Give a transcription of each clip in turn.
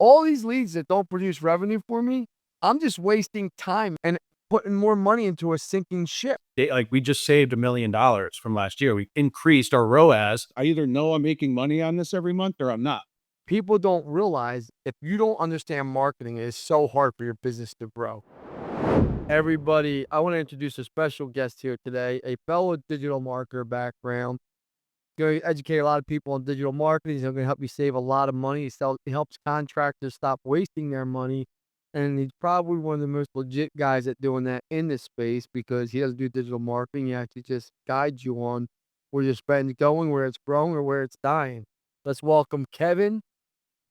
all these leads that don't produce revenue for me, I'm just wasting time and putting more money into a sinking ship. Like we just saved $1 million from last year. We increased our ROAS. I either know I'm making money on this every month or I'm not. People don't realize if you don't understand marketing, it is so hard for your business to grow. Everybody, I want to introduce a special guest here today, a fellow digital marketer background. Going to educate a lot of people on digital marketing. He's going to help you save a lot of money. He helps contractors stop wasting their money. And he's probably one of the most legit guys at doing that in this space because he doesn't do digital marketing. He actually just guides you on where your spend's going, where it's growing, or where it's dying. Let's welcome Kevin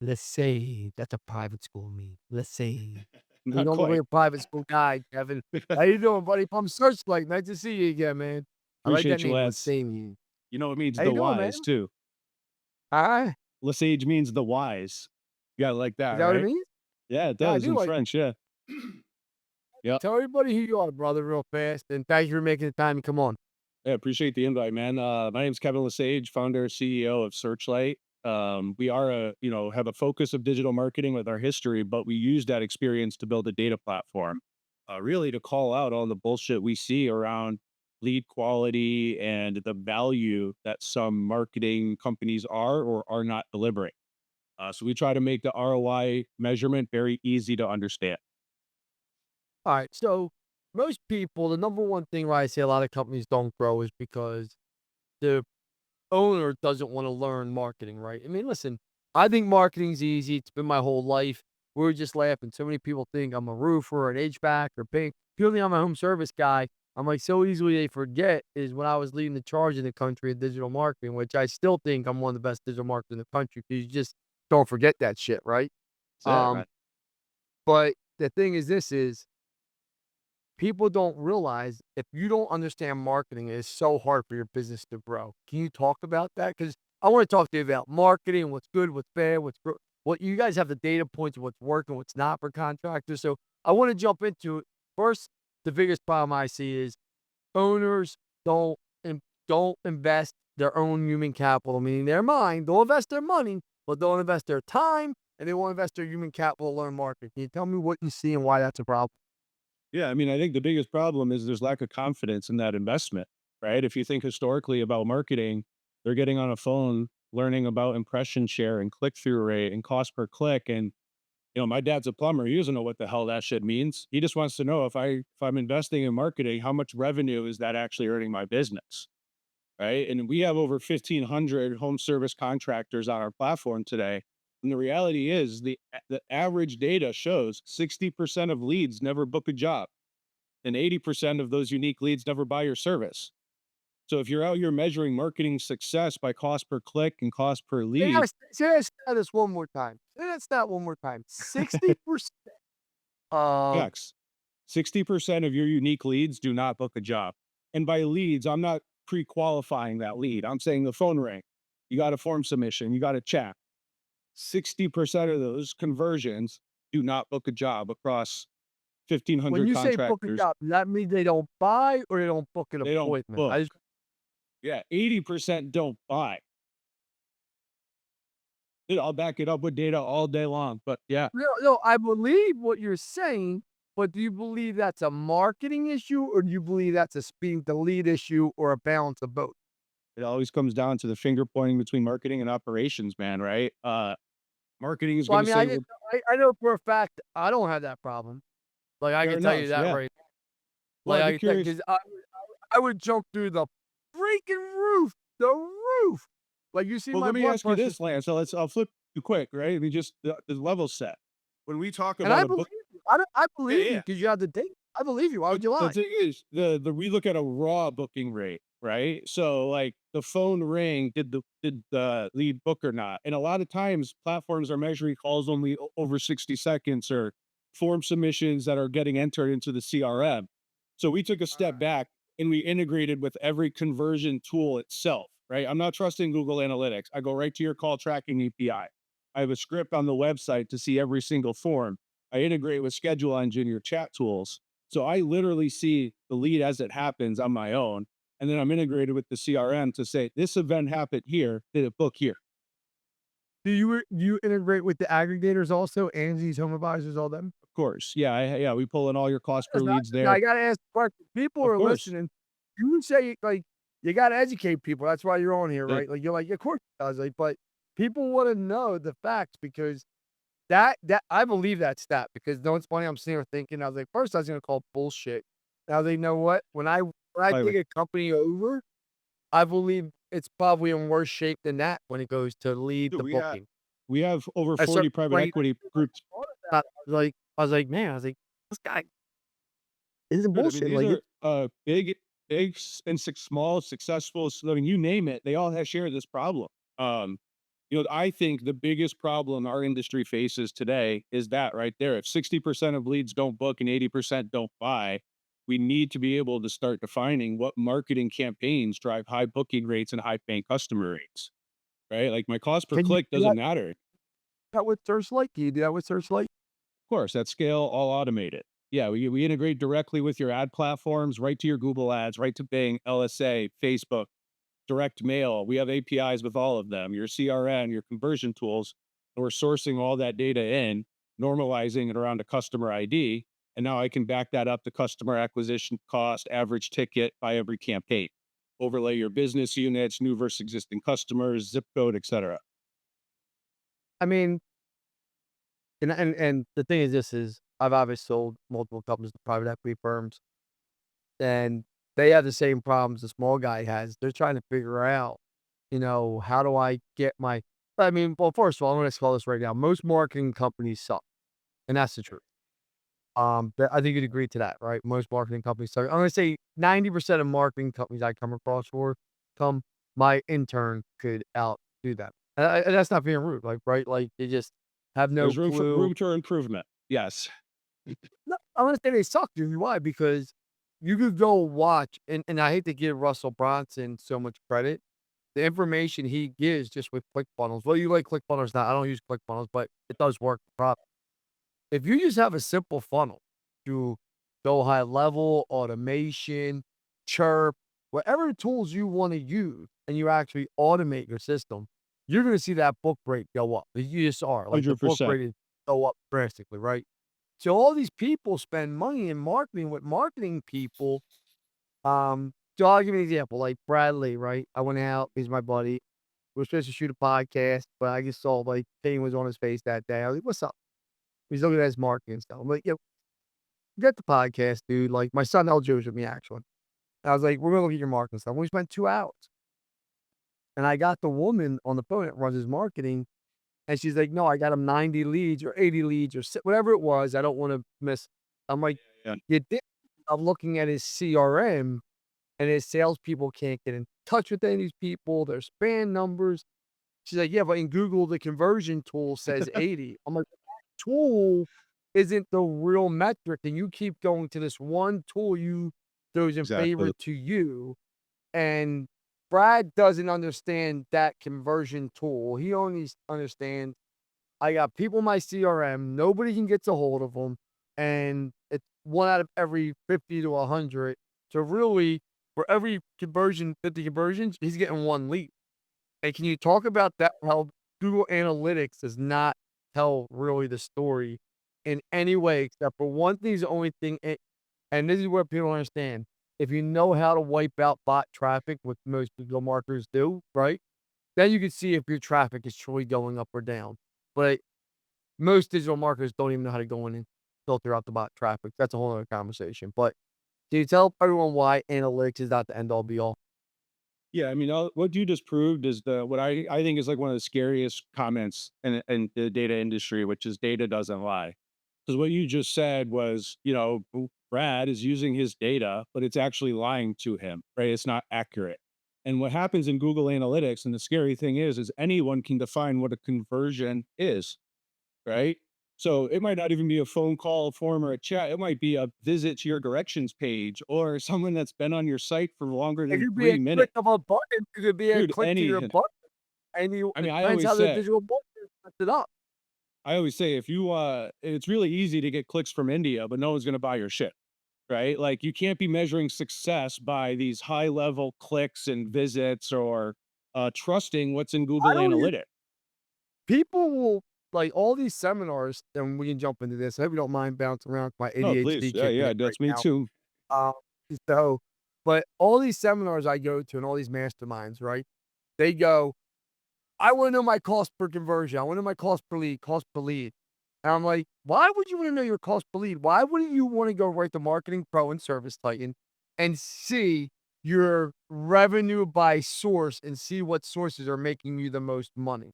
LeSage. That's a private school me. LeSage. You Not don't look like quite. a private school guy, Kevin. How you doing, buddy? From Searchlight. Nice to see you again, man. I like that Appreciate you, name, lads. LeSage. You know, it means How the you doing, man? wise too. Hi. LeSage means the wise. You gotta like Is that, that what it right? means? Yeah, it Yeah, I does do in like that. French. Yeah. Yeah. Tell everybody who you are, brother, real fast, and thank you for making the time to come on. Yeah, appreciate the invite, man. My name's Kevin LeSage, founder, CEO of Searchlight. We are have a focus of digital marketing with our history, but we use that experience to build a data platform, really to call out all the bullshit we see around lead quality and the value that some marketing companies are or are not delivering. So we try to make the ROI measurement very easy to understand. All right, so most people, the number one thing why I say a lot of companies don't grow is because the owner doesn't want to learn marketing, right? I mean, listen, I think marketing's easy. It's been my whole life. We were just laughing. So many people think I'm a roofer, an HVAC, or paint. Purely I'm a home service guy. I'm like so easily they forget is when I was leading the charge in the country of digital marketing, which I still think I'm one of the best digital marketers in the country because you just don't forget that shit, right? That's it, Um, right? but the thing is, this is people don't realize if you don't understand marketing, it's so hard for your business to grow. Can you talk about that? Because I want to talk to you about marketing, what's good, what's bad, what you guys have the data points of what's working, what's not for contractors. So I want to jump into it. First, the biggest problem I see is owners don't invest their own human capital, meaning their mind. They'll invest their money, but they'll invest their time and they won't invest their human capital to learn marketing. Can you tell me what you see and why that's a problem? Yeah, I mean, I think the biggest problem is there's lack of confidence in that investment, right? If you think historically about marketing, they're getting on a phone, learning about impression share and click through rate and cost per click. And my dad's a plumber. He doesn't know what the hell that shit means. He just wants to know if I'm investing in marketing, how much revenue is that actually earning my business, right? And we have over 1,500 home service contractors on our platform today. And the reality is the average data shows 60% of leads never book a job and 80% of those unique leads never buy your service. So if you're out here measuring marketing success by cost per click and cost per lead, Say this one more time. Say that stat one more time. 60% of yes, 60% of your unique leads do not book a job. And by leads, I'm not pre-qualifying that lead. I'm saying the phone ring, you got a form submission, you got a chat. 60% of those conversions do not book a job across when 1,500 you say book a contractors. job, does that mean they don't buy or they don't book an They don't appointment? book. I just Yeah, 80% don't buy. I'll back it up with data all day long. But yeah, no, I believe what you're saying, but do you believe that's a marketing issue or do you believe that's a speed the lead issue or a balance of both? it always comes down to the finger pointing between marketing and operations, man, right? Marketing is Well, I going to mean, say, I well, just I know for a fact I don't have that problem. Like, I fair can tell you enough. that Yeah. right. Well, Like, I'd I be can tell curious. 'cause I would jump through the freaking roof, the roof. Like, you see Well, my let me blood ask you pressure this, Lance. I'll flip you quick, right? I mean, just the level set. When we talk and I about a believe book, you. I yeah, believe you yeah. because you have the data. I believe you. Why But would you the lie? thing is, we look at a raw booking rate, right? So like the phone ring, did the lead book or not? And a lot of times platforms are measuring calls only over 60 seconds or form submissions that are getting entered into the CRM. So we took a step back and we integrated with every conversion tool itself, right? I'm not trusting Google Analytics. I go right to your call tracking API. I have a script on the website to see every single form. I integrate with Schedule Engine, your chat tools. So I literally see the lead as it happens on my own. And then I'm integrated with the CRM to say, this event happened here. Did it book here? Do you integrate with the aggregators also, Angie's, Home Advisors, all them? Of course. Yeah, yeah, we pull in all your cost per That's not leads now there. I gotta ask the question. People Of are course. listening. You say, like, you gotta educate people, that's why you're on here, That right? Like, you're like, "Of course it does," like, but people wanna know the facts because that I believe that stat because you know what's funny? I'm sitting here thinking, I was like, first I was gonna call it bullshit. And I was like, "You know what? When I by the way, take a company over, I believe it's probably in worse shape than that when it goes to lead dude, the booking." we have over At certain 40 private point, equity groups. I was like, "Man," I was like, "This guy isn't Dude, I mean, bullshit." these Like, are it's big and small, successful. I mean, you name it, they all have share this problem. Um, I think the biggest problem our industry faces today is that right there. If 60% of leads don't book and 80% don't buy, we need to be able to start defining what marketing campaigns drive high booking rates and high paying customer rates, right? Like my cost per can you click do doesn't matter. that with Searchlight? Can you do that with Searchlight? Course, at scale, all automated. Yeah, we integrate directly with your ad platforms, right to your Google Ads, right to Bing, LSA, Facebook, direct mail. We have APIs with all of them, your CRM, your conversion tools. And we're sourcing all that data in, normalizing it around a customer ID. And now I can back that up to customer acquisition cost, average ticket by every campaign. Overlay your business units, new versus existing customers, zip code, etc. I mean, and the thing is this is I've obviously sold multiple companies to private equity firms, and they have the same problems the small guy has. They're trying to figure out, how do I get my I mean, well, first of all, I'm gonna call this right now. Most marketing companies suck, and that's the truth. But I think you'd agree to that, right? Most marketing companies suck. I'm gonna say 90% of marketing companies I come across my intern could outdo them. And that's not being rude, like, right? Like, they just have no There's clue. room for improvement. Yes. No, I'm gonna say they suck, dude. Why? Because you could go watch, and I hate to give Russell Brunson so much credit. The information he gives just with ClickFunnels. Well, you like ClickFunnels now. I don't use ClickFunnels, but it does work properly. If you just have a simple funnel to go high level, automation, chirp, whatever tools you want to use, and you actually automate your system, you're going to see that book rate go up. You just are like the book 100%. rate is go up drastically, right? So all these people spend money in marketing with marketing people. So I'll give you an example, like Bradley, right? I went out, he's my buddy. We were supposed to shoot a podcast, but I just saw like pain was on his face that day. I was like, "What's up?" He's looking at his marketing stuff. I'm like, "Yo, get the podcast, dude." Like my son LJ was with me actually. I was like, "We're gonna look at your marketing stuff." We spent 2 hours, and I got the woman on the phone that runs his marketing, and she's like, "No, I got him 90 leads or 80 leads or whatever it was. I don't want to miss." I'm like, Yeah. "You did." I'm looking at his CRM, and his salespeople can't get in touch with any of these people. Their span numbers. She's like, "Yeah, but in Google, the conversion tool says 80." I'm like, "That tool isn't the real metric, and you keep going to this one tool you throws in favor Exactly. to you." And Brad doesn't understand that conversion tool. He only understands, I got people in my CRM, nobody can get a hold of them, and it's 1 out of every 50 to 100. So really, for every conversion, 50 conversions, he's getting 1 lead. And can you talk about that, how Google Analytics does not tell really the story in any way except for one thing is the only thing and this is what people don't understand. If you know how to wipe out bot traffic, which most digital marketers do, right? Then you can see if your traffic is truly going up or down. But most digital marketers don't even know how to go in and filter out the bot traffic. That's a whole other conversation. But can you tell everyone why analytics is not the end all be all? Yeah, I mean, what you just proved is what I think is like one of the scariest comments in the data industry, which is data doesn't lie. Because what you just said was, Brad is using his data, but it's actually lying to him, right? It's not accurate. And what happens in Google Analytics, and the scary thing is anyone can define what a conversion is, right? So it might not even be a phone call, a form, or a chat. It might be a visit to your directions page or someone that's been on your site for longer It than could be a 3 minutes. click of a button. It could be a Dude, click to your button. And I mean, it depends how the digital marketer sets it up. I always say if you, it's really easy to get clicks from India, but no one's going to buy your shit, right? Like you can't be measuring success by these high level clicks and visits or trusting what's in I Google don't even Analytics. People will like all these seminars, and we can jump into this. I hope you don't mind bouncing around, my No, please. ADHD Yeah, kicking yeah, in right that's me now. too. Um, so, but all these seminars I go to and all these masterminds, right? They go, I want to know my cost per conversion. I want to know my cost per lead, cost per lead. And I'm like, why would you want to know your cost per lead? Why wouldn't you want to go write the Marketing Pro and Service Titan and see your revenue by source and see what sources are making you the most money?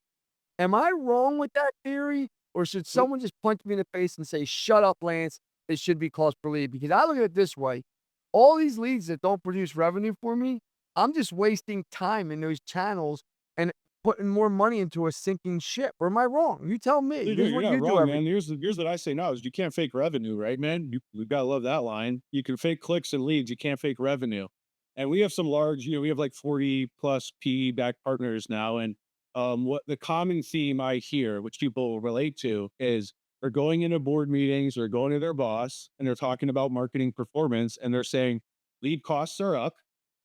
Am I wrong with that theory? Or should Mm, someone just punch me in the face and say, shut up, Lance? It should be cost per lead. Because I look at it this way, all these leads that don't produce revenue for me, I'm just wasting time in those channels and putting more money into a sinking ship. Or am I wrong? You tell me. dude, This is you're what not you do wrong, every man. Here's what I say now is you can't fake revenue, right, man? You gotta love that line. You can fake clicks and leads, you can't fake revenue. And we have some large, we have like 40 plus PE back partners now. And what the common theme I hear, which people relate to, is they're going into board meetings or going to their boss and they're talking about marketing performance and they're saying lead costs are up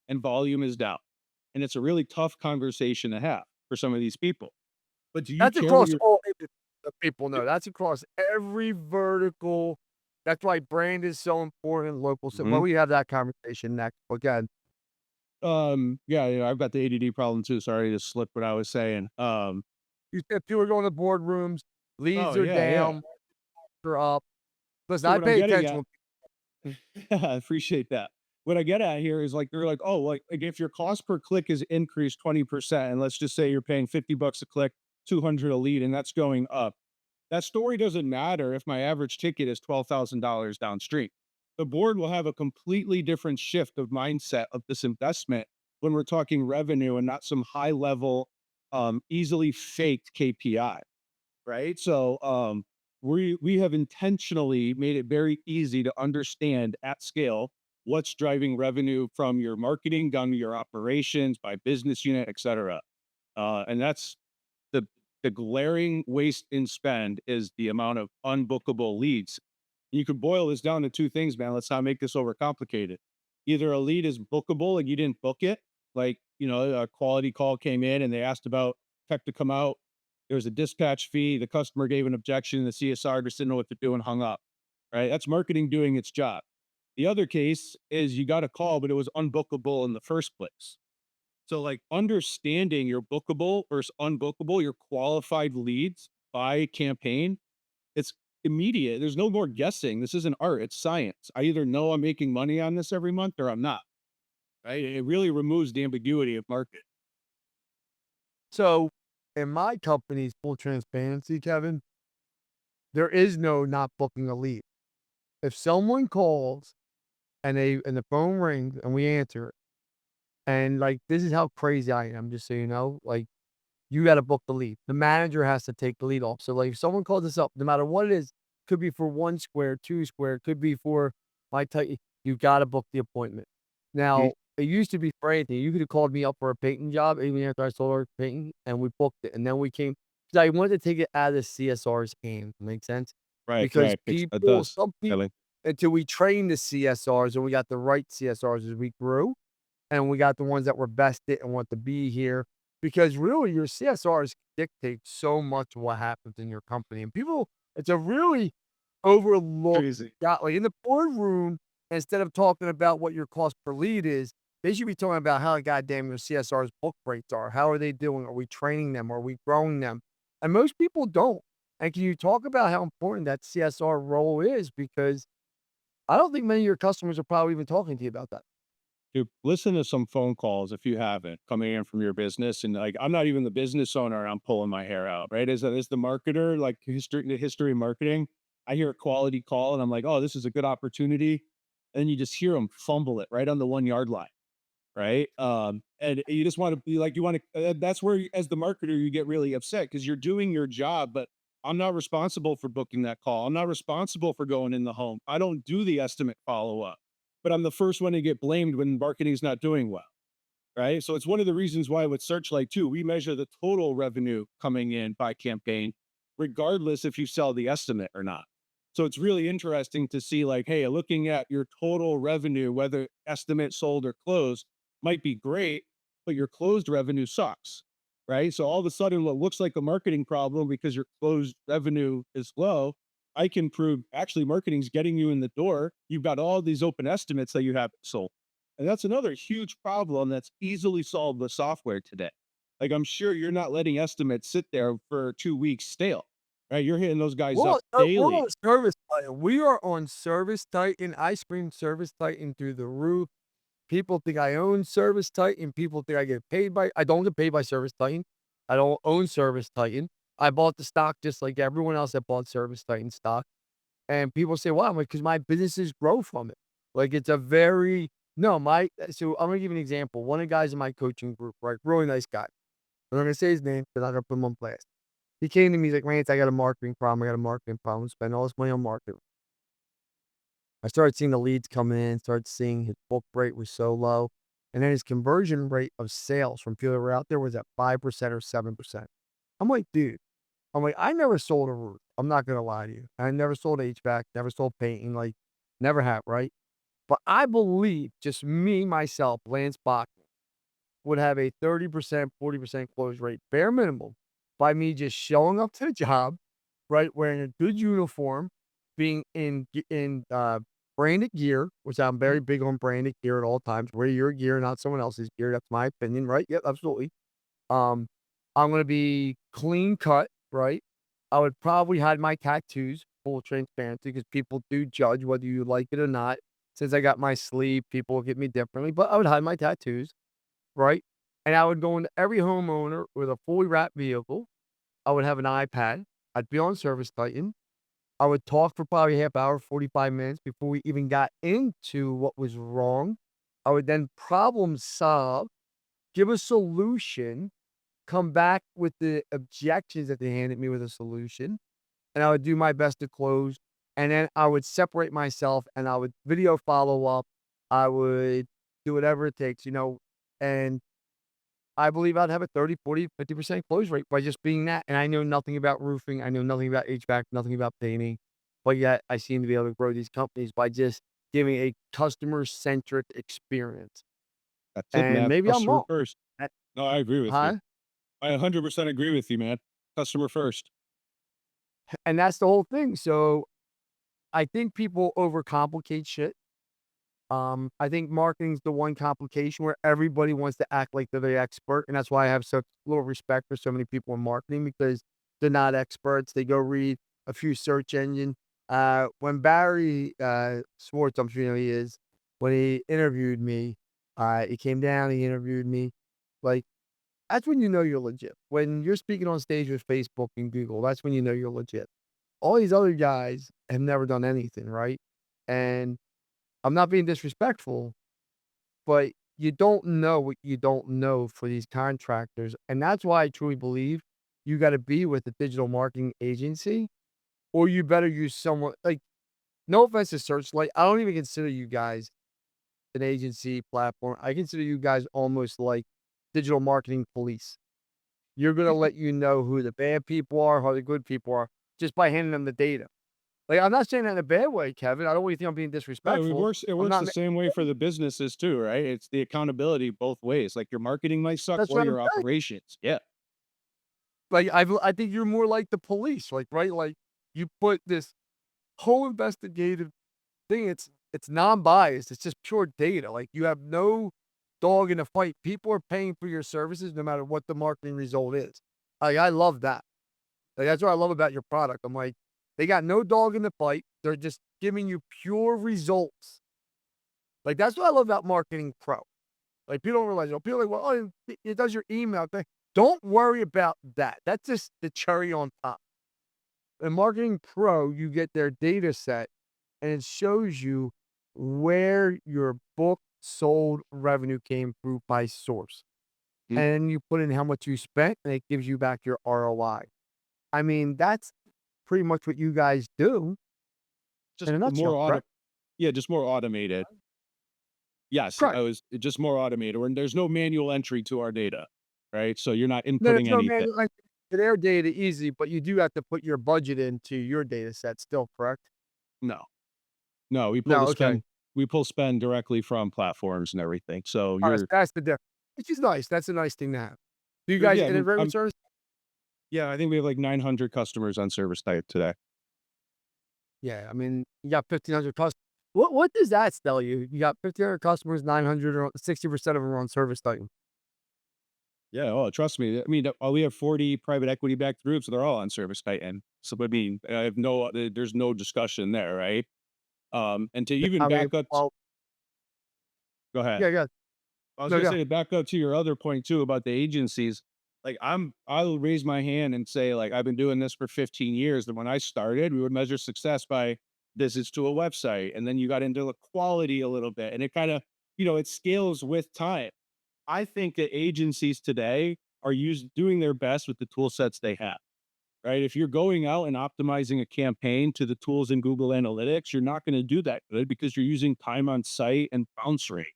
and volume is down. And it's a really tough conversation to have for some of these people. But do you That's care what across you're all industries that people know. That's across every vertical. That's why brand is so important, local so well, Mhm. we have that conversation next. Again, Yeah, yeah, I've got the ADD problem too. Sorry to slip what I was saying. you said people are going to boardrooms, Oh leads are yeah, yeah. down, are up. Listen, So I what I'm pay getting attention at, when I appreciate that. What I get at here is like they're like, oh, like if your cost per click is increased 20%, and let's just say you're paying 50 bucks a click, 200 a lead, and that's going up. That story doesn't matter if my average ticket is $12,000 downstream. The board will have a completely different shift of mindset of this investment when we're talking revenue and not some high level, easily faked KPI, right? So we have intentionally made it very easy to understand at scale what's driving revenue from your marketing down to your operations by business unit, et cetera. And that's the the glaring waste in spend is the amount of unbookable leads. You could boil this down to two things, man. Let's not make this overcomplicated. Either a lead is bookable and you didn't book it, like a quality call came in and they asked about tech to come out. There was a dispatch fee. The customer gave an objection. The CSR just didn't know what to do and hung up. Right? That's marketing doing its job. The other case is you got a call, but it was unbookable in the first place. So, like understanding your bookable versus unbookable, your qualified leads by campaign, it's immediate. There's no more guessing. This isn't art, it's science. I either know I'm making money on this every month or I'm not. Right? It really removes the ambiguity of market. so in my company's full transparency, Kevin, there is no not booking a lead. If someone calls and the phone rings and we answer it, and like this is how crazy I am, just so you know, like you gotta book the lead. The manager has to take the lead off. So, like, if someone calls us up, no matter what it is, could be for 1 square, 2 square, could be for my tight you gotta book the appointment. Mhm. Now, it used to be for anything. You could have called me up for a painting job even after I sold our painting, and we booked it, and then we came 'cause I wanted to take it out of the CSR's hands, make sense? Right, Because right. It people does. some people Kelly. until we trained the CSRs and we got the right CSRs as we grew, and we got the ones that were vested and want to be here because really your CSRs dictate so much of what happens in your company. And people, it's a really overlooked Crazy. got like in the boardroom, instead of talking about what your cost per lead is, they should be talking about how goddamn your CSR's book rates are. How are they doing? Are we training them? Are we growing them? And most people don't. And can you talk about how important that CSR role is? Because I don't think many of your customers are probably even talking to you about that. Dude, listen to some phone calls if you haven't coming in from your business. And like, I'm not even the business owner. I'm pulling my hair out, right? As the marketer, like the history of marketing, I hear a quality call and I'm like, oh, this is a good opportunity. And you just hear them fumble it right on the 1 yard line. Right? And you just want to be like, you want to, that's where, as the marketer, you get really upset because you're doing your job, but I'm not responsible for booking that call. I'm not responsible for going in the home. I don't do the estimate follow up, but I'm the first one to get blamed when marketing's not doing well. Right. So it's one of the reasons why with Searchlight too, we measure the total revenue coming in by campaign, regardless if you sell the estimate or not. So it's really interesting to see like, hey, looking at your total revenue, whether estimate sold or closed might be great, but your closed revenue sucks. right? So all of a sudden, what looks like a marketing problem because your closed revenue is low, I can prove actually marketing's getting you in the door. You've got all these open estimates that you haven't sold. And that's another huge problem that's easily solved with software today. Like I'm sure you're not letting estimates sit there for 2 weeks stale, right? You're hitting those guys up We're on daily. Service Titan. We are on Service Titan. I scream Service Titan through the roof. People think I own Service Titan. People think I don't get paid by Service Titan. I don't own Service Titan. I bought the stock just like everyone else that bought Service Titan stock. And people say, "Wow," I'm like, "'Cause my businesses grow from it." Like, it's a very no, my so I'm gonna give you an example. One of the guys in my coaching group, right, really nice guy. I'm not gonna say his name because I'm not gonna put him on blast. He came to me, he's like, "Rance, I got a marketing problem. I got a marketing problem. Spend all this money on marketing." I started seeing the leads coming in, started seeing his book rate was so low, and then his conversion rate of sales from people that were out there was at 5% or 7%. I'm like, "Dude," I'm like, "I never sold a roof. I'm not gonna lie to you. I never sold HVAC, never sold painting, like, never have, right? But I believe just me, myself, Lance Bachmann, would have a 30%, 40% close rate, bare minimum, by me just showing up to the job, right, wearing a good uniform, being in branded gear, which I'm very big on branded gear at all times. Wear your gear, not someone else's gear. That's my opinion, right? Yep, absolutely. Um, I'm gonna be clean cut, right? I would probably hide my tattoos, full transparency, because people do judge whether you like it or not. Since I got my sleeve, people look at me differently, but I would hide my tattoos, right? And I would go into every homeowner with a fully wrapped vehicle. I would have an iPad. I'd be on Service Titan. I would talk for probably a half hour, 45 minutes before we even got into what was wrong. I would then problem solve, give a solution, come back with the objections that they handed me with a solution, and I would do my best to close, and then I would separate myself, and I would video follow up. I would do whatever it takes, and I believe I'd have a 30, 40, 50% close rate by just being that, and I know nothing about roofing, I know nothing about HVAC, nothing about painting, but yet I seem to be able to grow these companies by just giving a customer-centric experience, That's it, and man. maybe I'm Customer wrong. first. Uh No, I agree with you. Huh? I 100% agree with you, man. Customer first. And that's the whole thing, so I think people overcomplicate shit. I think marketing's the one complication where everybody wants to act like they're the expert, and that's why I have such little respect for so many people in marketing because they're not experts. They go read a few search engine. When Barry Schwartz, I'm sure you know he is, when he interviewed me, he came down, he interviewed me. Like, that's when you know you're legit. When you're speaking on stage with Facebook and Google, that's when you know you're legit. All these other guys have never done anything, right? And I'm not being disrespectful, but you don't know what you don't know for these contractors, and that's why I truly believe you gotta be with a digital marketing agency, or you better use someone like, no offense to Searchlight, I don't even consider you guys an agency platform. I consider you guys almost like digital marketing police. You're gonna let you know who the bad people are, who the good people are, just by handing them the data. Like, I'm not saying that in a bad way, Kevin. I don't want you to think I'm being No, it disrespectful. works it I'm works not the ma same way for the businesses too, right? It's the accountability both ways. Like your marketing might suck that's or what I'm your saying. operations. Yeah. Like, I think you're more like the police, like, right? Like, you put this whole investigative thing, it's non-biased, it's just pure data, like, you have no dog in the fight. People are paying for your services no matter what the marketing result is. Like, I love that. Like, that's what I love about your product. I'm like, they got no dog in the fight, they're just giving you pure results. Like, that's what I love about Marketing Pro. Like, people don't realize, people are like, "Well, oh, it does your email thing." Don't worry about that. That's just the cherry on top. In Marketing Pro, you get their data set, and it shows you where your book sold revenue came through by source. Mhm. And you put in how much you spent, and it gives you back your ROI. I mean, that's pretty much what you guys do Just in a more nutshell, auto correct? yeah, just more automated. Yes, I Correct. was just more automated, and there's no manual entry to our data, right? So you're not No, there's inputting no anything. manual entry to their data easy, but you do have to put your budget into your data set still, correct? No. No, No, okay. we pull spend directly from platforms and everything. So Alright, so you're that's the difference, which is nice. That's a nice thing to have. Do you But guys yeah, I mean, integrate with service? yeah, I think we have like 900 customers on service type today. Yeah, I mean, you got 1,500 customers. What does that tell you? You got 1,500 customers, 900 or 60% of them are on service titan. Yeah, oh, trust me. I mean, we have 40 private equity backed groups. They're all on service titan. So, I mean, I have there's no discussion there, right? And to even I mean, back up, well, go ahead. yeah, yeah. I was No, gonna yeah. say to back up to your other point too about the agencies. Like I'll raise my hand and say like I've been doing this for 15 years. And when I started, we would measure success by visits to a website, and then you got into the quality a little bit, and it kind of it scales with time. I think that agencies today are doing their best with the tool sets they have. Right. If you're going out and optimizing a campaign to the tools in Google Analytics, you're not going to do that good because you're using time on site and bounce rate.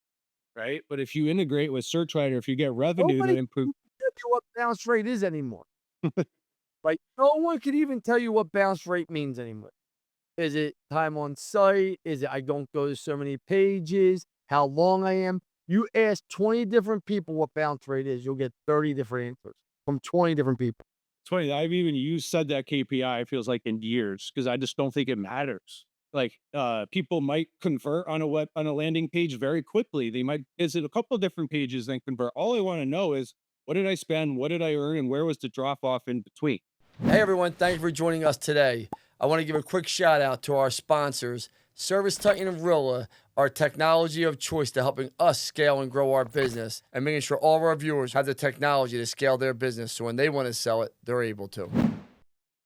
Right. But if you integrate with Search Writer, if you get revenue Nobody that can improve, tell you what bounce rate is anymore. Like, no one could even tell you what bounce rate means anymore. Is it time on site? Is it I don't go to so many pages? How long I am? You ask 20 different people what bounce rate is, you'll get 30 different answers from 20 different people. it's funny. I've even used said that KPI, it feels like in years, because I just don't think it matters. Like people might convert on a landing page very quickly. They might visit a couple of different pages and convert. All I want to know is what did I spend, what did I earn, and where was the drop off in between? Hey everyone, thank you for joining us today. I want to give a quick shout out to our sponsors, Service Titan and Rilla, our technology of choice to helping us scale and grow our business and making sure all of our viewers have the technology to scale their business so when they want to sell it, they're able to.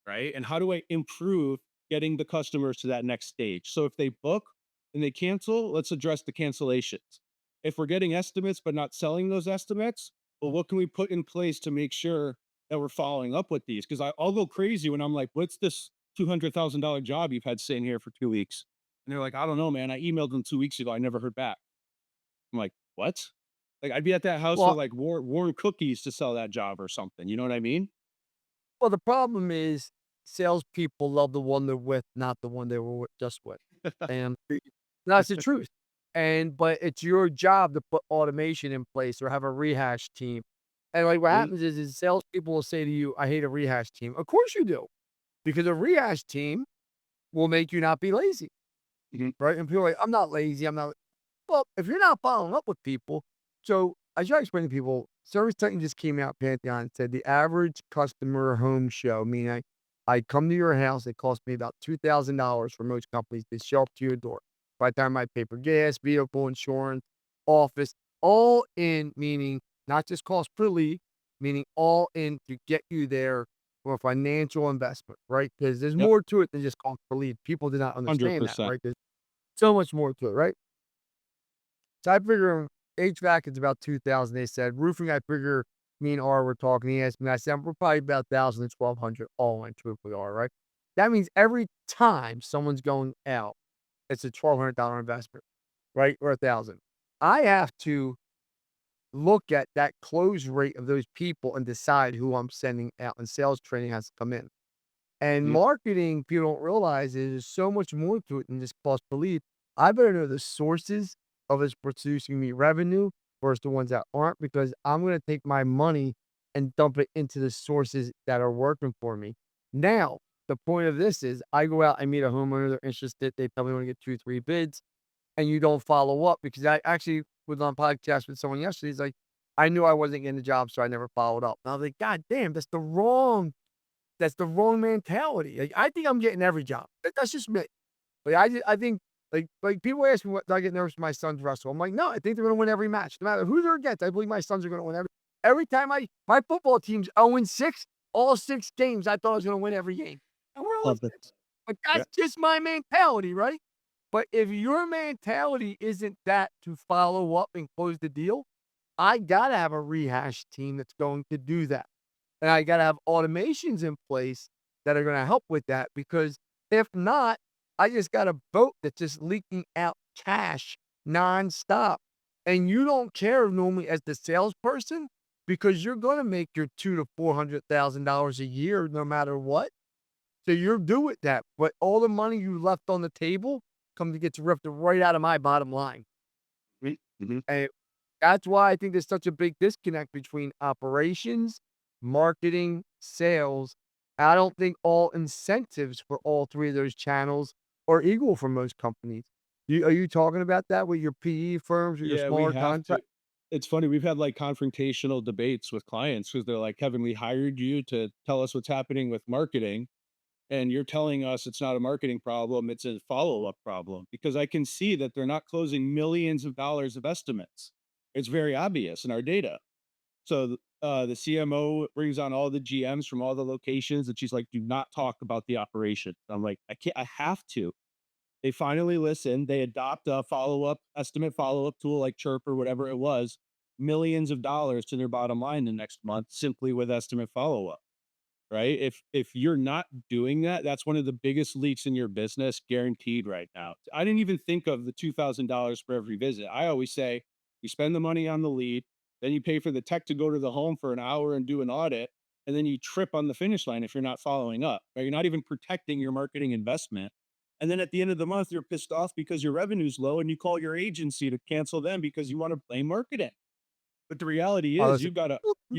Right? And how do I improve getting the customers to that next stage? So if they book and they cancel, let's address the cancellations. If we're getting estimates but not selling those estimates, well, what can we put in place to make sure that we're following up with these? Because I'll go crazy when I'm like, what's this $200,000 job you've had sitting here for 2 weeks? And they're like, I don't know, man. I emailed them 2 weeks ago. I never heard back. I'm like, what? Like I'd be at that house with Well, like warm cookies to sell that job or something. You know what I mean? well, the problem is salespeople love the one they're with, not the one they were just with. And that's the truth. But it's your job to put automation in place or have a rehash team. And like what Mhm, happens is salespeople will say to you, I hate a rehash team. Of course you do, because a rehash team will make you not be lazy, mhm. right? And people are like, I'm not lazy. I'm not. Well, if you're not following up with people, so I try to explain to people, Service Titan just came out, Pantheon, and said the average customer home show, meaning I come to your house, it costs me about $2,000 for most companies to show up to your door. By the time I pay for gas, vehicle insurance, office, all in, meaning not just cost per lead, meaning all in to get you there for a financial investment, right? Because there's Yep. more to it than just cost per lead. People do not understand that, 100%. right? There's so much more to it, right? So I figure HVAC is about 2,000, they said. Roofing, I figure me and R were talking. He asked me, I said, we're probably about 1,000 to 1,200 all in, truthfully, R, right? That means every time someone's going out, it's a $1,200 investment, right? Or 1,000. I have to look at that close rate of those people and decide who I'm sending out, and sales training has to come in. And Mhm. marketing, people don't realize there's so much more to it than just cost per lead. I better know the sources of it's producing me revenue versus the ones that aren't, because I'm going to take my money and dump it into the sources that are working for me. Now, the point of this is I go out, I meet a homeowner, they're interested, they tell me they want to get 2, 3 bids, and you don't follow up because I actually was on podcast with someone yesterday. He's like, I knew I wasn't getting the job, so I never followed up. And I was like, God damn, that's the wrong mentality. Like, I think I'm getting every job. That's just me. Like, I think like people ask me what do I get nervous when my sons wrestle. I'm like, no, I think they're gonna win every match. No matter who they're against. I believe my sons are gonna win every time my football team's 0-6, all 6 games, I thought I was gonna win every game. And we're Love 0-6. it. But Yeah. that's just my mentality, right? But if your mentality isn't that to follow up and close the deal, I gotta have a rehash team that's going to do that. And I gotta have automations in place that are gonna help with that, because if not, I just got a boat that's just leaking out cash nonstop. And you don't care normally as the salesperson because you're gonna make your 2 to $400,000 a year no matter what. So you're good with that. But all the money you left on the table comes to gets ripped right out of my bottom line. Mhm. That's why I think there's such a big disconnect between operations, marketing, sales. I don't think all incentives for all 3 of those channels are equal for most companies. Are you talking about that with your PE firms or your Yeah, we smaller have to. contract? It's funny, we've had, like, confrontational debates with clients because 'cause they're like, "Kevin, we hired you to tell us what's happening with marketing, and you're telling us it's not a marketing problem, it's a follow-up problem." Because I can see that they're not closing millions of dollars of estimates. It's very obvious in our data. So, the CMO brings on all the GMs from all the locations, and she's like, "Do not talk about the operation." I'm like, "I can't, I have to." They finally listen. They adopt a follow-up tool like Chirp or whatever it was, millions of dollars to their bottom line the next month simply with estimate follow-up, right? If you're not doing that, that's one of the biggest leaks in your business guaranteed right now. I didn't even think of the $2,000 for every visit. I always say you spend the money on the lead, then you pay for the tech to go to the home for an hour and do an audit, and then you trip on the finish line if you're not following up. Right? You're not even protecting your marketing investment. And then at the end of the month, you're pissed off because your revenue's low and you call your agency to cancel them because you want to blame marketing. But the reality Oh, is listen, you people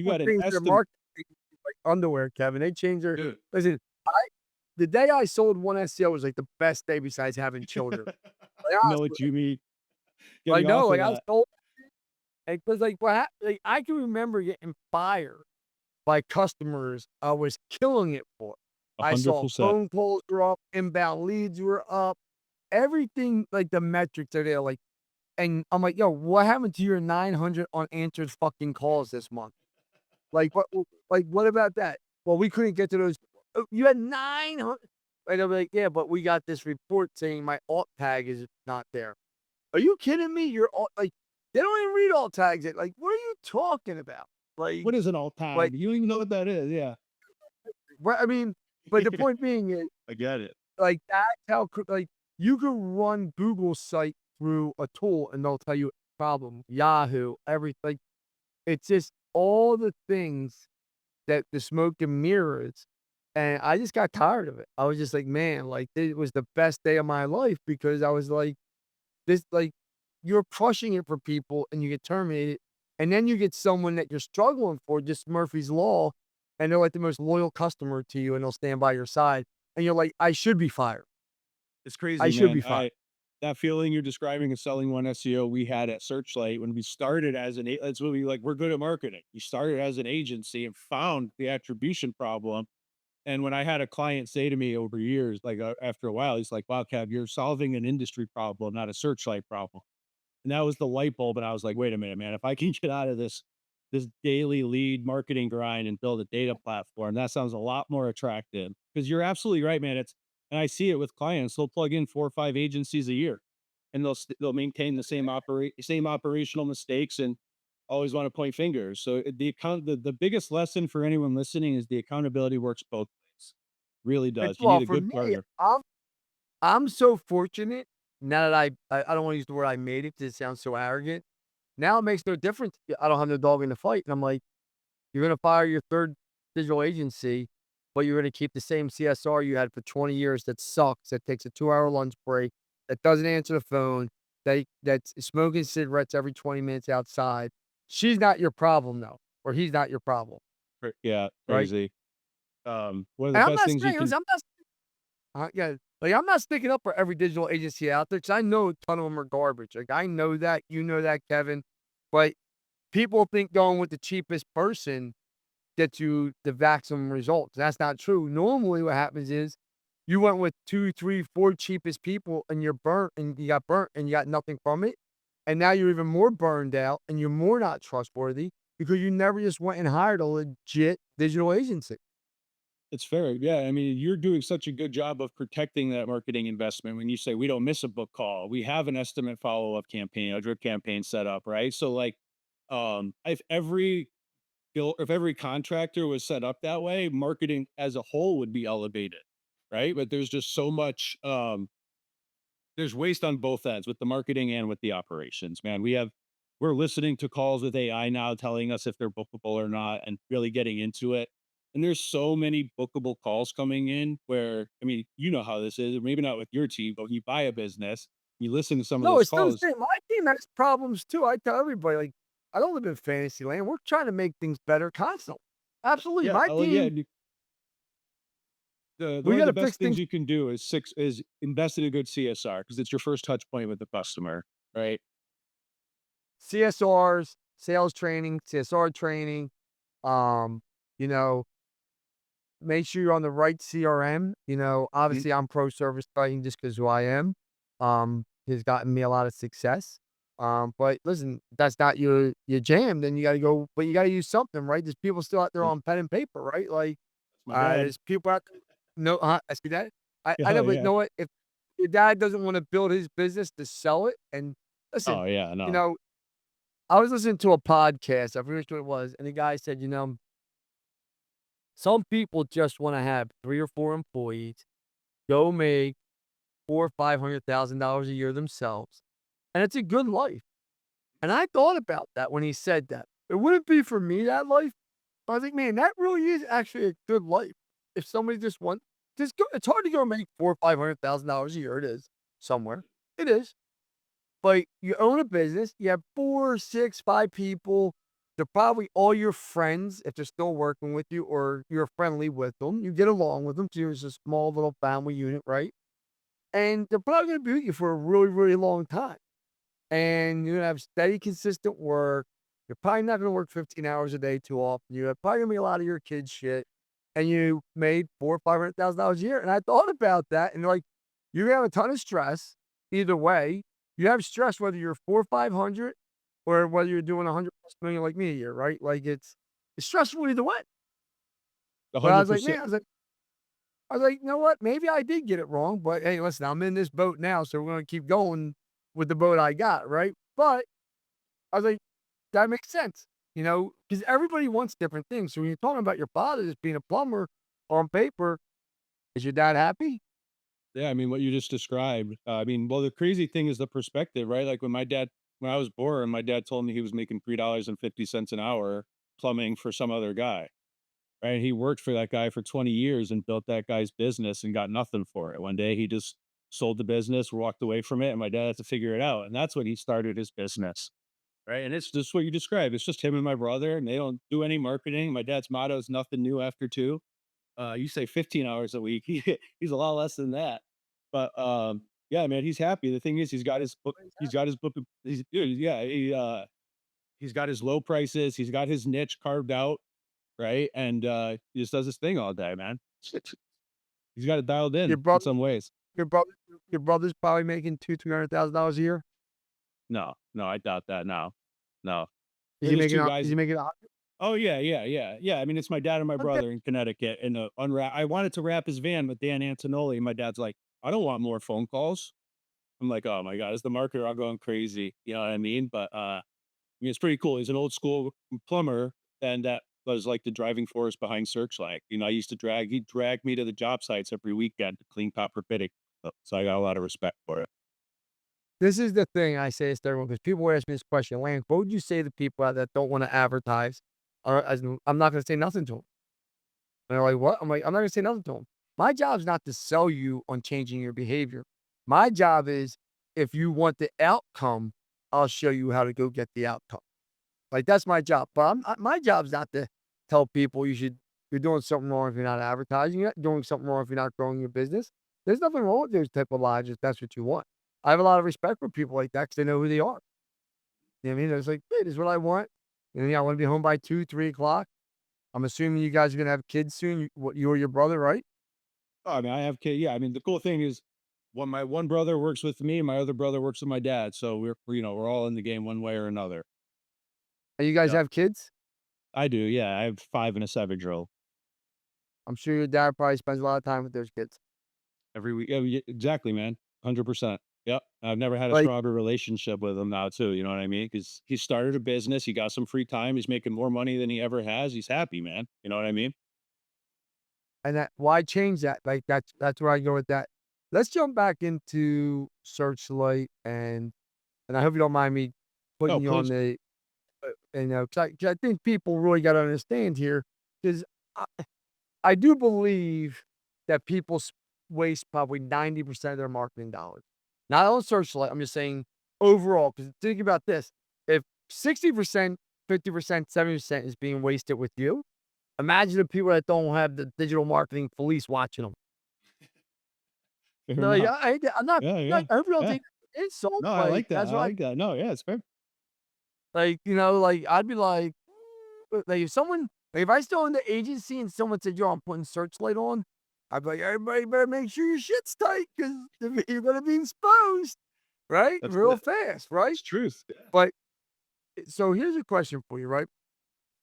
got an change their estimate. marketing like underwear, Kevin. They change their Dude. listen, I the day I sold one SEO was, like, the best day besides having children. Like, Know honestly, what you mean. I Getting know, off of like, I that. sold it 'cause, like, like, I can remember getting fired by customers I was killing it for. I saw 100%. phone calls were up, inbound leads were up, everything, like, the metrics are there, like and I'm like, "Yo, what happened to your 900 unanswered fucking calls this month?" Like, what about that? "Well, we couldn't get to those." You had 900 and they'll be like, "Yeah, but we got this report saying my alt tag is not there." Are you kidding me? Your alt like, they don't even read alt tags yet, like, what are you talking about? What Like is an alt like, tag? You don't even know what that is. Yeah. I mean, but the point being is, I get it. like, that's how like, you can run Google site through a tool and they'll tell you problem, Yahoo, everything. It's just all the things that the smoke and mirrors, and I just got tired of it. I was just like, "Man, like, it was the best day of my life," because I was like, "This like, you're crushing it for people and you get terminated, and then you get someone that you're struggling for, just Murphy's Law, and they're, like, the most loyal customer to you, and they'll stand by your side, and you're like, 'I should be fired. It's I crazy, should be man. fired.'" That feeling you're describing of selling one SEO we had at Searchlight when we started as that's what we like. We're good at marketing. We started as an agency and found the attribution problem. And when I had a client say to me over years, like after a while, he's like, "Wow, Kev, you're solving an industry problem, not a Searchlight problem." And that was the light bulb, and I was like, "Wait a minute, man, if I can get out of this daily lead marketing grind and build a data platform, that sounds a lot more attractive." Because you're absolutely right, man, it's and I see it with clients, they'll plug in 4 or 5 agencies a year, and they'll maintain the same operational mistakes and always wanna point fingers. So, the biggest lesson for anyone listening is the accountability works both ways. Really It's does. You well, need a for good me, partner. I'm so fortunate now that I don't wanna use the word "I made it" 'cause it sounds so arrogant. Now it makes no difference. I don't have no dog in the fight, and I'm like, "You're gonna fire your 3rd digital agency, but you're gonna keep the same CSR you had for 20 years that sucks, that takes a 2-hour lunch break, that doesn't answer the phone, that's smoking cigarettes every 20 minutes outside." She's not your problem, though, or he's not your problem, Yeah, right? crazy. One of the And I'm best not things you saying can. listen, I'm not yeah, like, I'm not sticking up for every digital agency out there because I know a ton of them are garbage. Like, I know that, you know that, Kevin, but people think going with the cheapest person gets you the maximum results. That's not true. Normally, what happens is you went with 2, 3, 4 cheapest people and you're burnt and you got burnt and you got nothing from it. And now you're even more burned out and you're more not trustworthy because you never just went and hired a legit digital agency. It's fair. Yeah. I mean, you're doing such a good job of protecting that marketing investment when you say we don't miss a book call. We have an estimate follow-up campaign, a drip campaign set up, right? So like if every contractor was set up that way, marketing as a whole would be elevated. Right. But there's just so much there's waste on both ends with the marketing and with the operations, man. We're listening to calls with AI now telling us if they're bookable or not and really getting into it. And there's so many bookable calls coming in where, I mean, you know how this is, maybe not with your team, but when you buy a business, you listen to some of No, those it's still the calls. same. My team has problems too. I tell everybody, like, I don't live in fantasy land. We're trying to make things better constantly. Absolutely. Yeah, My oh, yeah, team, the we one of got the to fix best things things. you can do is invest in a good CSR because it's your first touch point with the customer, right? CSRs, sales training, CSR training. Um, you know, make sure you're on the right CRM. Mhm. Obviously I'm pro service writing just because who I am. Has gotten me a lot of success. But listen, that's not your jam, then you gotta go, but you gotta use something, right? There's people still out there That's on pen and paper, right? Like, my dad. there's people out there. No, I see that. I Oh, never yeah. know what if your dad doesn't wanna build his business to sell it, and listen, Oh, yeah, you no. know, I was listening to a podcast, I forget what it was, and the guy said, "Some people just wanna have 3 or 4 employees, go make 4 or $500,000 a year themselves, and it's a good life." And I thought about that when he said that. It wouldn't be for me, that life. But I think, man, that really is actually a good life. If somebody just go, it's hard to go make 4 or $500,000 a year. It is somewhere. It is. But you own a business. You have 4, 6, 5 people. They're probably all your friends if they're still working with you, or you're friendly with them. You get along with them. So it's a small little family unit, right? And they're probably going to be with you for a really, really long time. And you're gonna have steady, consistent work. You're probably not gonna work 15 hours a day too often. You're probably gonna be a lot of your kids' shit, and you made 4 or $500,000 a year. And I thought about that, and like, you're gonna have a ton of stress either way. You have stress whether you're 4 or 500, or whether you're doing 100 plus million like me a year, right? Like it's stressful either way. But I was like, 100%. man, I was like, you know what? Maybe I did get it wrong, but hey, listen, I'm in this boat now, so we're gonna keep going with the boat I got, right? But I was like, that makes sense, because everybody wants different things. So when you're talking about your father just being a plumber on paper, is your dad happy? Yeah, I mean, what you just described, I mean, well, the crazy thing is the perspective, right? Like when I was born, my dad told me he was making $3.50 an hour plumbing for some other guy, right? He worked for that guy for 20 years and built that guy's business and got nothing for it. One day he just sold the business, walked away from it, and my dad had to figure it out. And that's when he started his business, right? And it's just what you described. It's just him and my brother, and they don't do any marketing. My dad's motto is nothing new after two. You say 15 hours a week. He's a lot less than that. But yeah, man, he's happy. The thing is, he's got his book. He's got his book. He's dude, yeah. He's got his low prices. He's got his niche carved out, right? And he just does his thing all day, man. He's got it dialed Your in brother, some ways. your brother, your brother's probably making $200,000, $300,000 a year. No, no, I doubt that. No, no. Is Yeah, he there's making? two Is guys. he making? Oh yeah, yeah, yeah, yeah. I mean, it's my dad and my Okay. brother in Connecticut. And unwrap. I wanted to wrap his van with Dan Antonelli. My dad's like, I don't want more phone calls. I'm like, "Oh my god, as the marketer, I'm going crazy." You know what I mean? But, I mean, it's pretty cool. He's an old school plumber, and that was, like, the driving force behind Searchlight. You know, I used to he'd drag me to the job sites every weekend to clean copper fitting. So I got a lot of respect for it. This is the thing I say to everyone, because people ask me this question, Lance, what would you say to people out that don't want to advertise? Or I'm not going to say nothing to them. And they're like, what? I'm like, I'm not going to say nothing to them. My job is not to sell you on changing your behavior. My job is, if you want the outcome, I'll show you how to go get the outcome. Like, that's my job. But my job's not to tell people you're doing something wrong if you're not advertising. You're not doing something wrong if you're not growing your business. There's nothing wrong with those type of lives if that's what you want. I have a lot of respect for people like that because they know who they are. You know what I mean? It's like, hey, this is what I want. And yeah, I want to be home by 2, 3 o'clock. I'm assuming you guys are gonna have kids soon. You or your brother, right? Oh, I mean, I have kids. Yeah, I mean, the cool thing is when my one brother works with me, my other brother works with my dad, so we're all in the game one way or another. And you guys Yep. have kids? I do, yeah, I have 5 and a 7-year-old. I'm sure your dad probably spends a lot of time with those kids. Every week, yeah, exactly, man. 100%. Yep. I've never had a Like, stronger relationship with him now too, you know what I mean? Because he started a business, he got some free time, he's making more money than he ever has, he's happy, man. You know what I mean? and that why change that? Like, that's where I go with that. Let's jump back into Searchlight, and I hope you don't mind me No, putting you on please. the, 'cause I think people really gotta understand here, 'cause I I do believe that people waste probably 90% of their marketing dollars. Not on Searchlight, I'm just saying overall. Because think about this, if 60%, 50%, 70% is being wasted with you. Imagine the people that don't have the digital marketing police watching them. Fair No, yeah, enough. I'm not, Yeah, like, yeah, I don't yeah. take insult, No, I like, like that. that's I why, like that. No, yeah, it's fair. like, like, I'd be like, like, if someone like, if I still in the agency and someone said, "Yo, I'm putting Searchlight on," I'd be like, "Everybody better make sure your shit's tight because you're gonna be exposed, right? That's Real the fast, right?" it's truth. Yeah. But so here's a question for you, right?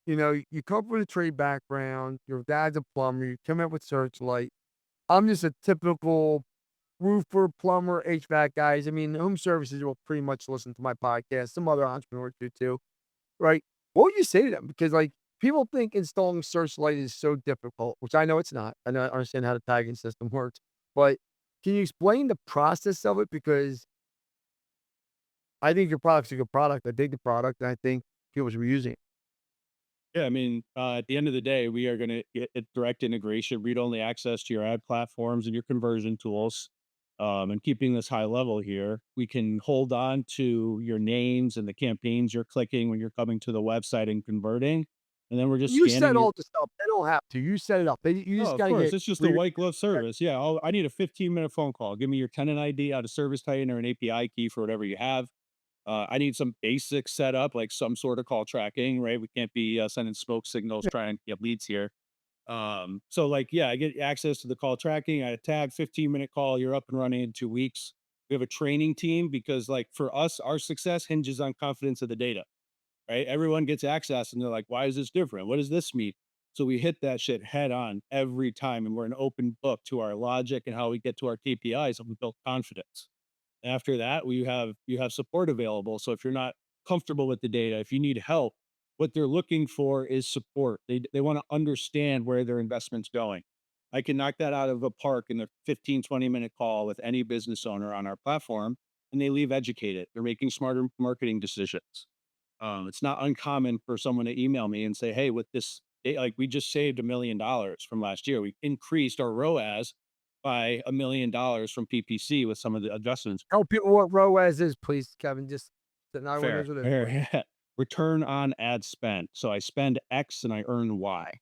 You come from a trade background, your dad's a plumber, you come up with Searchlight. I'm just a typical roofer, plumber, HVAC guys. I mean, home services will pretty much listen to my podcast. Some other entrepreneurs do too, right? What would you say to them? Because like people think installing Searchlight is so difficult, which I know it's not. I know I understand how the tagging system works, but can you explain the process of it? Because I think your product's a good product. I dig the product, and I think people should be using it. Yeah, I mean, at the end of the day, we are going to get a direct integration, read only access to your ad platforms and your conversion tools. And keeping this high level here, we can hold on to your names and the campaigns you're clicking when you're coming to the website and converting. And then we're just You scanning set your. all the stuff. They don't have to. You set it up. You Oh, just of got to course. get It's just a clear. white glove service. Yeah. I need a 15-minute phone call. Give me your tenant ID out of service titan or an API key for whatever you have. I need some basic setup, like some sort of call tracking, right? We can't be sending smoke signals trying to get leads here. So like, yeah, I get access to the call tracking. I tag 15-minute call. You're up and running in 2 weeks. We have a training team because like for us, our success hinges on confidence of the data, right? Everyone gets access and they're like, why is this different? What does this mean? So we hit that shit head on every time. And we're an open book to our logic and how we get to our KPIs and we build confidence. After that, you have support available. So if you're not comfortable with the data, if you need help, what they're looking for is support. They want to understand where their investment's going. I can knock that out of a park in a 15, 20-minute call with any business owner on our platform, and they leave educated. They're making smarter marketing decisions. It's not uncommon for someone to email me and say, "Hey, with this, like we just saved $1 million from last year. We increased our ROAS by $1 million from PPC with some of the adjustments." Tell people what ROAS is, please, Kevin. Just so not everyone knows Fair, what it is, please. fair. Yeah. Return on ad spend. So I spend X and I earn Y.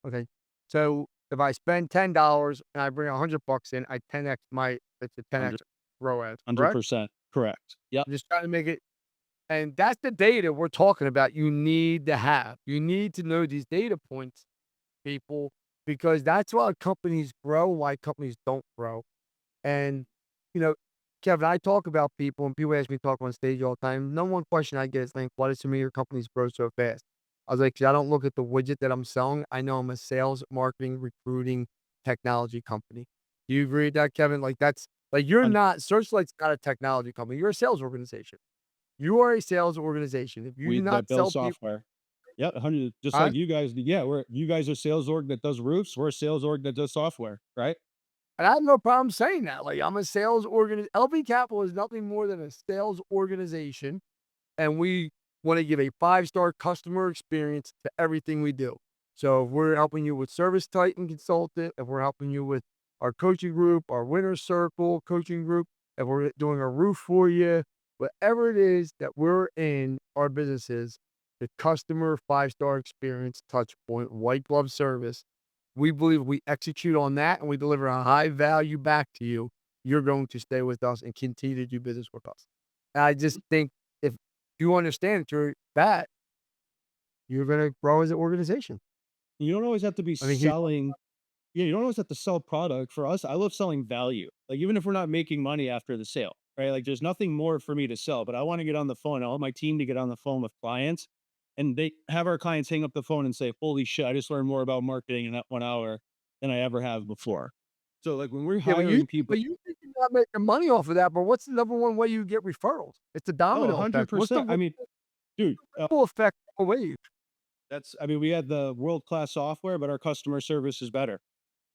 Okay. So if I spend $10 and I bring $100 in, I 10x my it's a 10x 100, ROAS, correct? 100% correct. Yep. I'm just trying to make it, and that's the data we're talking about. You need to have. You need to know these data points, people, because that's why companies grow, why companies don't grow. And, you know, Kevin, I talk about people and people ask me to talk on stage all the time. No one question I get is like, why does some of your companies grow so fast? I was like, 'cause I don't look at the widget that I'm selling. I know I'm a sales, marketing, recruiting, technology company. Do you agree with that, Kevin? Like that's like you're And not Searchlight's not a technology company. You're a sales organization. You are a sales organization. If you do we not that build sell people, software. Yep, 100, just huh? like you guys. Yeah, you guys are sales org that does roofs. We're a sales org that does software, right? And I have no problem saying that. Like I'm a sales LB Capital is nothing more than a sales organization, and we want to give a five-star customer experience to everything we do. So if we're helping you with Service Titan Consultant, if we're helping you with our coaching group, our Winner Circle coaching group, if we're doing a roof for you, whatever it is that we're in our businesses, the customer five-star experience touch point, white glove service, we believe we execute on that and we deliver a high value back to you, you're going to stay with us and continue to do business with us. And I just think if you understand that you're that, you're gonna grow as an organization. You don't always have to be I mean, he selling. Yeah, you don't always have to sell product. For us, I love selling value. Like even if we're not making money after the sale, right? Like there's nothing more for me to sell, but I want to get on the phone. I want my team to get on the phone with clients and they have our clients hang up the phone and say, "Holy shit, I just learned more about marketing in that 1 hour than I ever have before." So like when we're yeah, hiring people, but you think you're not making money off of that, but what's the number one way you get referrals? It's a oh, domino effect. What's the 100%. I mean, dude, ripple effect of a wave? that's I mean, we had the world-class software, but our customer service is better.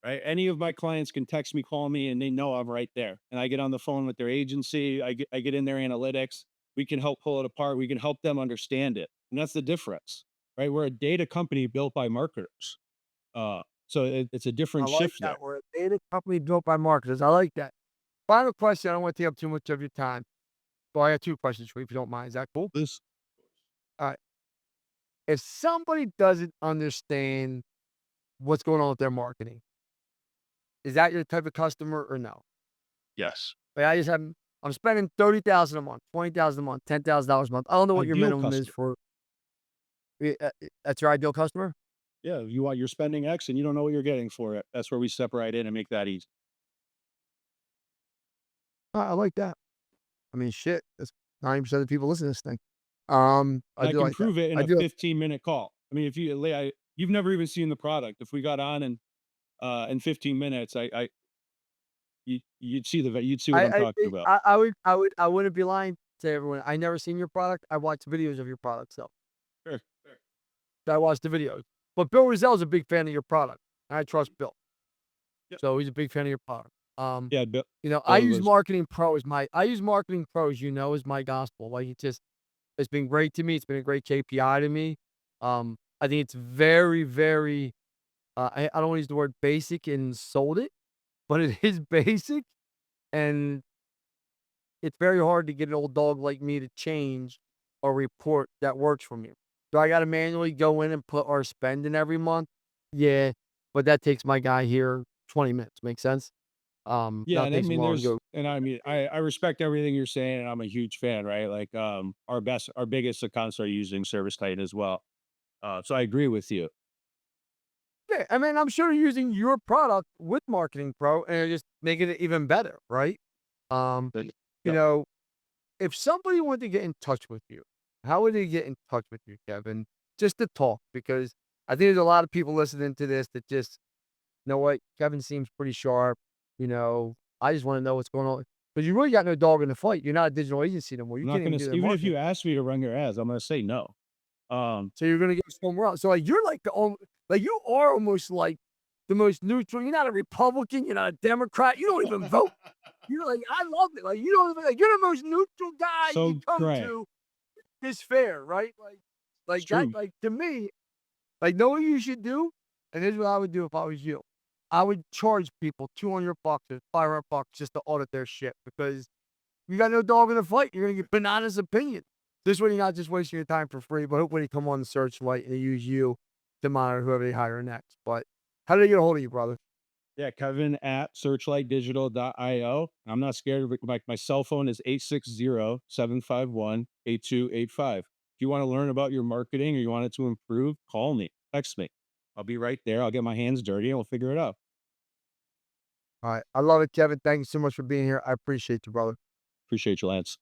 Right? Any of my clients can text me, call me, and they know I'm right there. And I get on the phone with their agency. I get in their analytics. We can help pull it apart. We can help them understand it. And that's the difference, right? We're a data company built by marketers. So it's a I different like shift there. that. We're a data company built by marketers. I like that. Final question. I don't want to take up too much of your time. Well, I got 2 questions for you, if you don't mind. Is that cool? This Alright. If somebody doesn't understand what's going on with their marketing, is that your type of customer or no? yes, Like, I'm spending 30,000 a month, 20,000 a month, $10,000 a month. I don't know what your ideal minimum is customer. for that's your ideal customer? Yeah, you're spending X and you don't know what you're getting for it. That's where we step right in and make that easy. I like that. I mean, shit, that's 90% of the people listening to this thing. I And I do can like that. prove it in I a do. 15-minute call. I mean, if you you've never even seen the product. If we got on and in 15 minutes, you'd see you'd see what I'm talking about. I wouldn't be lying to everyone. I never seen your product. I watched videos of your product, so Sure, sure. I watched the videos. But Bill Rizzel's a big fan of your product. I trust Bill, Yep. so he's a big fan of your product. Yeah, Bill, I Bill use was Marketing Pro as my I use Marketing Pro, as you know, as my gospel. Like, it's been great to me. It's been a great KPI to me. I think it's very, very, I don't wanna use the word basic and sold it, but it is basic, and it's very hard to get an old dog like me to change a report that works for me. Do I gotta manually go in and put our spend in every month? Yeah, but that takes my guy here 20 minutes. Make sense? yeah, Now it and I takes him mean, longer to go. I mean, I respect everything you're saying, and I'm a huge fan, right? Like, our biggest accounts are using Service Titan as well. So I agree with you. Yeah, I mean, I'm sure you're using your product with Marketing Pro and you're just making it even better, right? Um, But, you yep. know, if somebody wanted to get in touch with you, how would they get in touch with you, Kevin? Just to talk, because I think there's a lot of people listening to this that just, you know what, Kevin seems pretty sharp. I just want to know what's going on. But you really got no dog in the fight. You're not a digital agency no more. You I'm not can't even gonna do their even if marketing. you ask me to run your ads, I'm gonna say no. So you're gonna get somewhere else. So like you're like you are almost like the most neutral. You're not a Republican. You're not a Democrat. You don't even vote. You're like, I love it. Like, you don't even like, you're the most neutral guy you So come correct. to this fair, right? It's Like that, true. like to me, like, know what you should do? And here's what I would do if I was you. I would charge people $200 or $500 just to audit their shit, because you got no dog in the fight. You're gonna get bananas opinion. This way, you're not just wasting your time for free, but hopefully, they come on the searchlight and they use you to monitor whoever they hire next. But how do they get a hold of you, brother? Yeah, Kevin at searchlightdigital.io. I'm not scared of it. My cell phone is 860-751-8285. If you want to learn about your marketing or you want it to improve, call me, text me. I'll be right there. I'll get my hands dirty and we'll figure it out. All right, I love it, Kevin. Thank you so much for being here. I appreciate you, brother. Appreciate you, Lance.